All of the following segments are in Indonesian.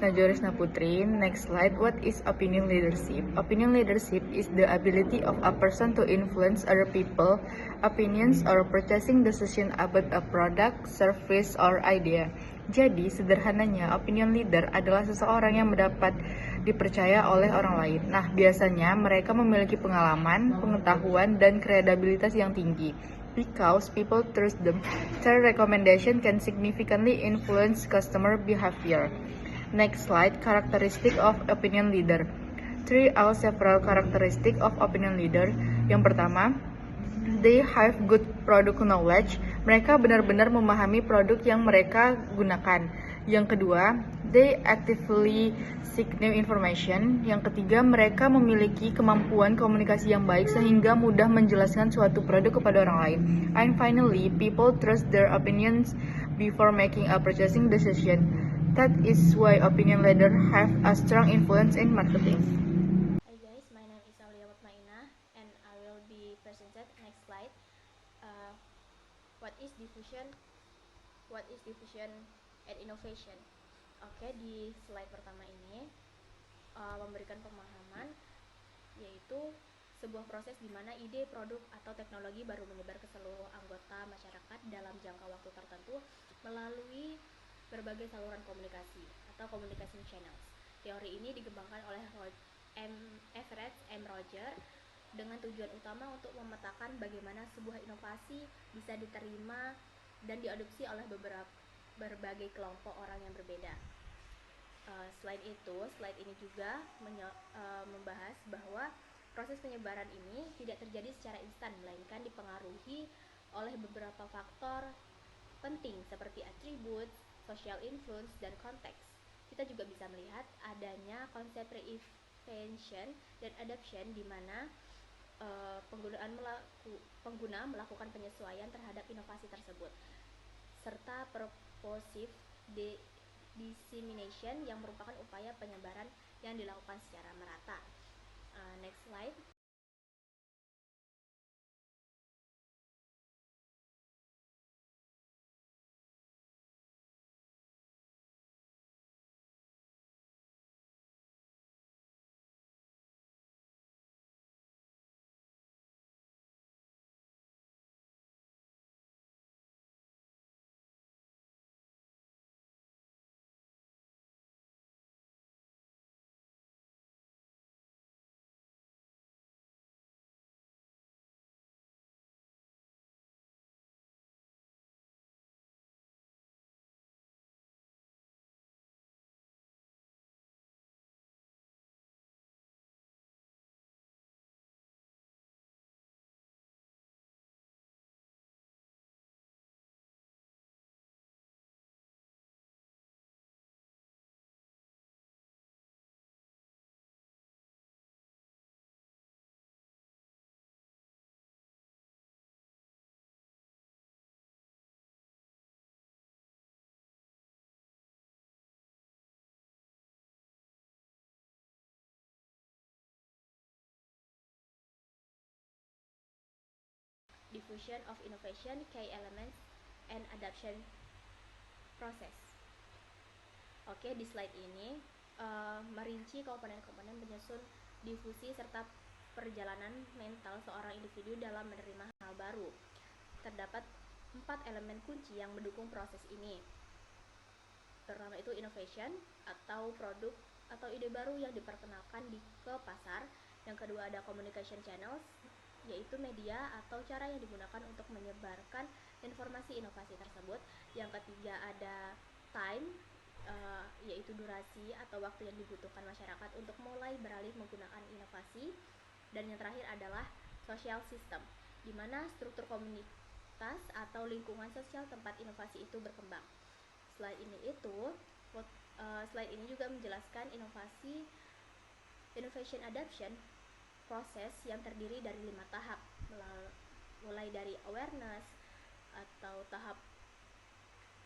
Najoresna Putri. Next slide. What is opinion leadership? Opinion leadership is the ability of a person to influence other people, opinions, or purchasing decision about a product, service, or idea. Jadi, sederhananya, opinion leader adalah seseorang yang mendapat dipercaya oleh orang lain. Nah, biasanya mereka memiliki pengalaman, pengetahuan, dan kredibilitas yang tinggi. Because people trust them, their recommendation can significantly influence customer behavior. Next slide, characteristic of opinion leader. Three are several characteristic of opinion leader. Yang pertama, they have good product knowledge. Mereka benar-benar memahami produk yang mereka gunakan. Yang kedua, they actively seek new information. Yang ketiga, mereka memiliki kemampuan komunikasi yang baik sehingga mudah menjelaskan suatu produk kepada orang lain. And finally, people trust their opinions before making a purchasing decision. That is why opinion leader have a strong influence in marketing. Hi guys, my name is Aulia Mutmainah and I will be presented next slide. What is diffusion? What is diffusion and innovation? Oke, di slide pertama ini memberikan pemahaman, yaitu sebuah proses di mana ide, produk, atau teknologi baru menyebar ke seluruh anggota masyarakat dalam jangka waktu tertentu melalui berbagai saluran komunikasi atau communication channels. Teori ini dikembangkan oleh Everett M. Roger dengan tujuan utama untuk memetakan bagaimana sebuah inovasi bisa diterima dan diadopsi oleh berbagai kelompok orang yang berbeda. Selain itu, slide ini juga membahas bahwa proses penyebaran ini tidak terjadi secara instan, melainkan dipengaruhi oleh beberapa faktor penting seperti atribut, social influence, dan konteks. Kita juga bisa melihat adanya konsep reinvention dan adoption di mana pengguna melakukan penyesuaian terhadap inovasi tersebut, serta purposive dissemination yang merupakan upaya penyebaran yang dilakukan secara merata. Next slide. Diffusion of innovation, key elements, and adoption process. Oke, di slide ini merinci komponen-komponen penyusun difusi serta perjalanan mental seorang individu dalam menerima hal baru. Terdapat 4 elemen kunci yang mendukung proses ini. Pertama itu innovation atau produk atau ide baru yang diperkenalkan ke pasar. Yang kedua ada communication channels, yaitu media atau cara yang digunakan untuk menyebarkan informasi inovasi tersebut. Yang ketiga ada time, yaitu durasi atau waktu yang dibutuhkan masyarakat untuk mulai beralih menggunakan inovasi. Dan yang terakhir adalah social system, di mana struktur komunitas atau lingkungan sosial tempat inovasi itu berkembang. Slide ini juga menjelaskan innovation adoption proses yang terdiri dari 5 tahap, mulai dari awareness atau tahap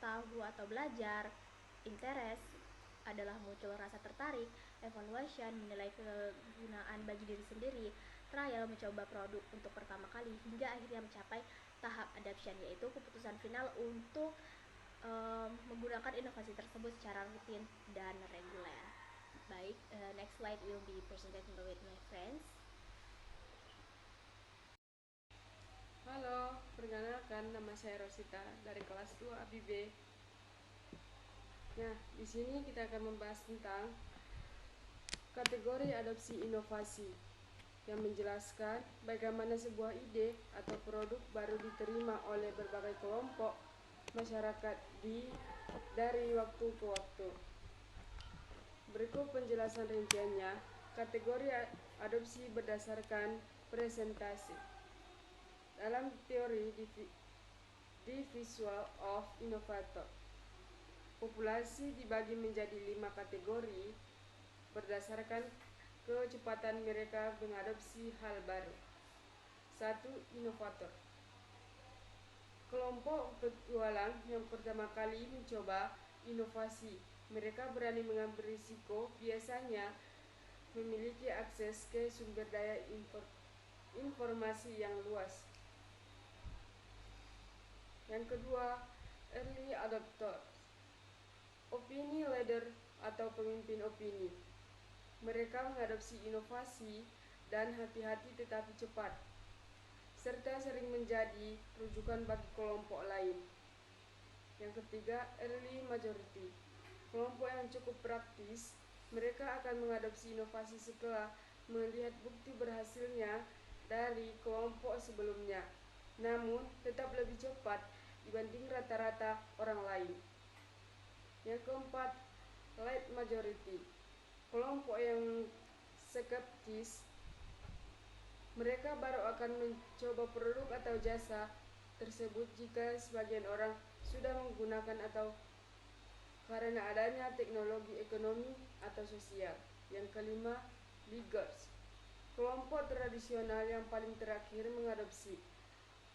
tahu atau belajar, interest adalah muncul rasa tertarik, evaluation menilai kegunaan bagi diri sendiri, trial mencoba produk untuk pertama kali, hingga akhirnya mencapai tahap adoption, yaitu keputusan final untuk menggunakan inovasi tersebut secara rutin dan reguler. Baik, next slide will be presented with my friends. Halo, perkenalkan nama saya Rosita dari kelas 2 ABB. Nah, di sini kita akan membahas tentang kategori adopsi inovasi yang menjelaskan bagaimana sebuah ide atau produk baru diterima oleh berbagai kelompok masyarakat dari waktu ke waktu. Berikut penjelasan rinciannya. Kategori adopsi berdasarkan presentasi. Dalam teori visual of innovator, populasi dibagi menjadi 5 kategori berdasarkan kecepatan mereka mengadopsi hal baru. 1. Inovator. Kelompok petualang yang pertama kali mencoba inovasi. Mereka berani mengambil risiko, biasanya memiliki akses ke sumber daya informasi yang luas. Yang kedua, early adopter. Opini leader atau pemimpin opini. Mereka mengadopsi inovasi dan hati-hati tetapi cepat, serta sering menjadi rujukan bagi kelompok lain. Yang ketiga, early majority. Kelompok yang cukup praktis, mereka akan mengadopsi inovasi setelah melihat bukti berhasilnya dari kelompok sebelumnya, namun tetap lebih cepat dibanding rata-rata orang lain. Yang keempat, late majority. Kelompok yang skeptis, mereka baru akan mencoba produk atau jasa tersebut jika sebagian orang sudah menggunakan atau karena adanya teknologi ekonomi atau sosial. Yang kelima, beggars. Kelompok tradisional yang paling terakhir mengadopsi.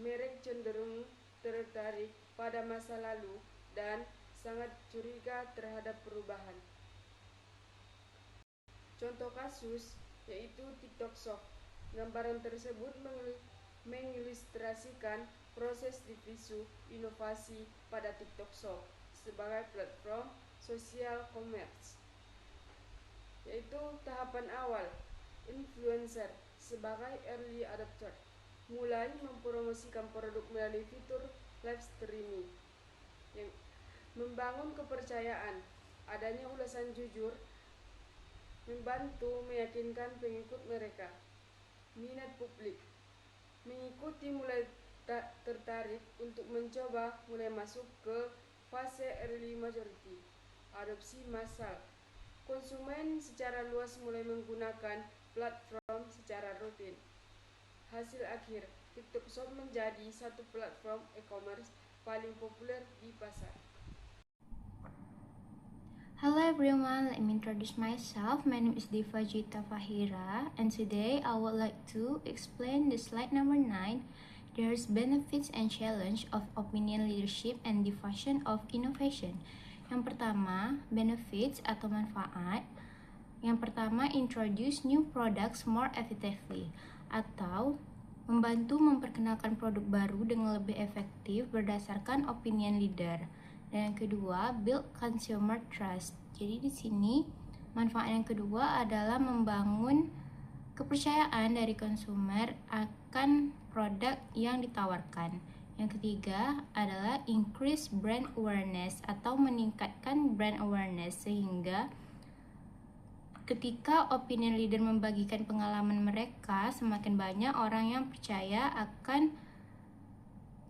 Mereka cenderung tertarik pada masa lalu dan sangat curiga terhadap perubahan. Contoh kasus yaitu TikTok Shop. Gambaran tersebut mengilustrasikan proses divisu inovasi pada TikTok Shop sebagai platform sosial commerce, yaitu tahapan awal. Influencer sebagai early adopter mulai mempromosikan produk melalui fitur live streaming yang membangun kepercayaan. Adanya ulasan jujur membantu meyakinkan pengikut mereka. Minat publik mengikuti mulai tertarik untuk mencoba, mulai masuk ke fase early majority. Adopsi massal. Konsumen secara luas mulai menggunakan platform secara rutin. Hasil akhir, TikTok Shop menjadi satu platform e-commerce paling populer di pasar. Hello everyone, let me introduce myself. My name is Diva Jita Fahira, and today I would like to explain the slide number 9. There's benefits and challenge of opinion leadership and diffusion of innovation. Yang pertama, benefits atau manfaat. Yang pertama, introduce new products more effectively, atau membantu memperkenalkan produk baru dengan lebih efektif berdasarkan opinion leader. Dan yang kedua, build consumer trust. Jadi di sini manfaat yang kedua adalah membangun kepercayaan dari konsumer akan produk yang ditawarkan. Yang ketiga adalah increase brand awareness atau meningkatkan brand awareness, sehingga ketika opinion leader membagikan pengalaman mereka, semakin banyak orang yang percaya akan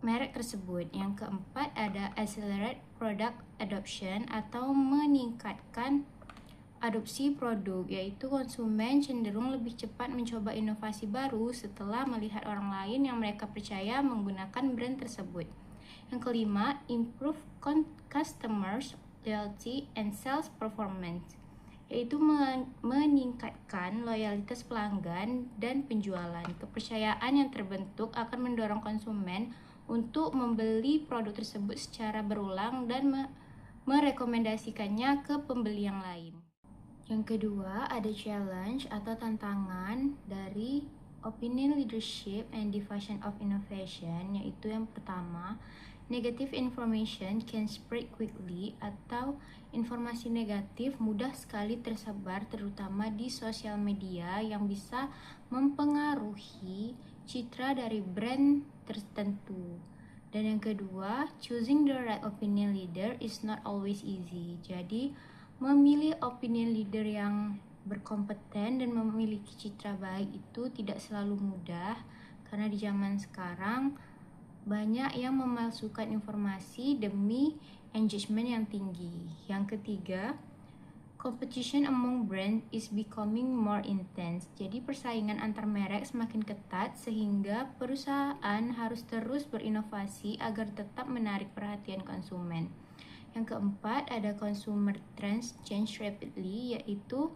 merek tersebut. Yang keempat ada accelerate product adoption atau meningkatkan adopsi produk, yaitu konsumen cenderung lebih cepat mencoba inovasi baru setelah melihat orang lain yang mereka percaya menggunakan brand tersebut. Yang kelima, improve customers loyalty and sales performance, yaitu meningkatkan loyalitas pelanggan dan penjualan. Kepercayaan yang terbentuk akan mendorong konsumen untuk membeli produk tersebut secara berulang dan merekomendasikannya ke pembeli yang lain. Yang kedua, ada challenge atau tantangan dari opinion leadership and diffusion of innovation, yaitu yang pertama, Negative information can spread quickly, atau informasi negatif mudah sekali tersebar terutama di sosial media yang bisa mempengaruhi citra dari brand tertentu. Dan yang kedua, choosing the right opinion leader is not always easy. Jadi, memilih opinion leader yang berkompeten dan memiliki citra baik itu tidak selalu mudah, karena di zaman sekarang banyak yang memalsukan informasi demi engagement yang tinggi. Yang ketiga, competition among brand is becoming more intense. Jadi persaingan antar merek semakin ketat sehingga perusahaan harus terus berinovasi agar tetap menarik perhatian konsumen. Yang keempat, ada consumer trends change rapidly, yaitu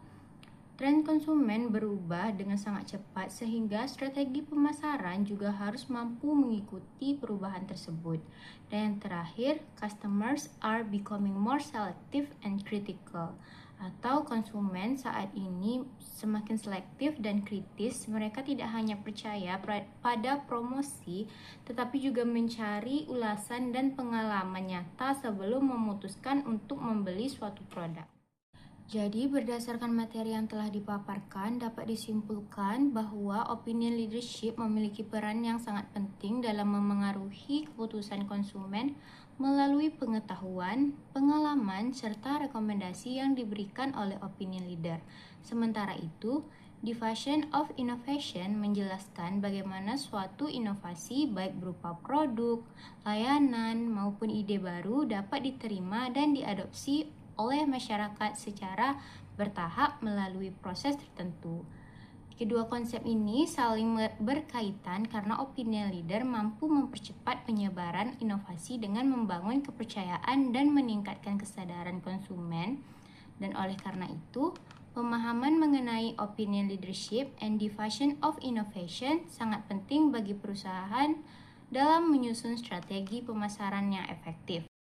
tren konsumen berubah dengan sangat cepat sehingga strategi pemasaran juga harus mampu mengikuti perubahan tersebut. Dan yang terakhir, customers are becoming more selective and critical. Atau konsumen saat ini semakin selektif dan kritis. Mereka tidak hanya percaya pada promosi, tetapi juga mencari ulasan dan pengalaman nyata sebelum memutuskan untuk membeli suatu produk. Jadi, berdasarkan materi yang telah dipaparkan, dapat disimpulkan bahwa opinion leadership memiliki peran yang sangat penting dalam memengaruhi keputusan konsumen melalui pengetahuan, pengalaman, serta rekomendasi yang diberikan oleh opinion leader. Sementara itu, Division of Innovation menjelaskan bagaimana suatu inovasi baik berupa produk, layanan, maupun ide baru dapat diterima dan diadopsi oleh masyarakat secara bertahap melalui proses tertentu. Kedua konsep ini saling berkaitan karena opinion leader mampu mempercepat penyebaran inovasi dengan membangun kepercayaan dan meningkatkan kesadaran konsumen. Dan oleh karena itu, pemahaman mengenai opinion leadership and division of innovation sangat penting bagi perusahaan dalam menyusun strategi pemasaran yang efektif.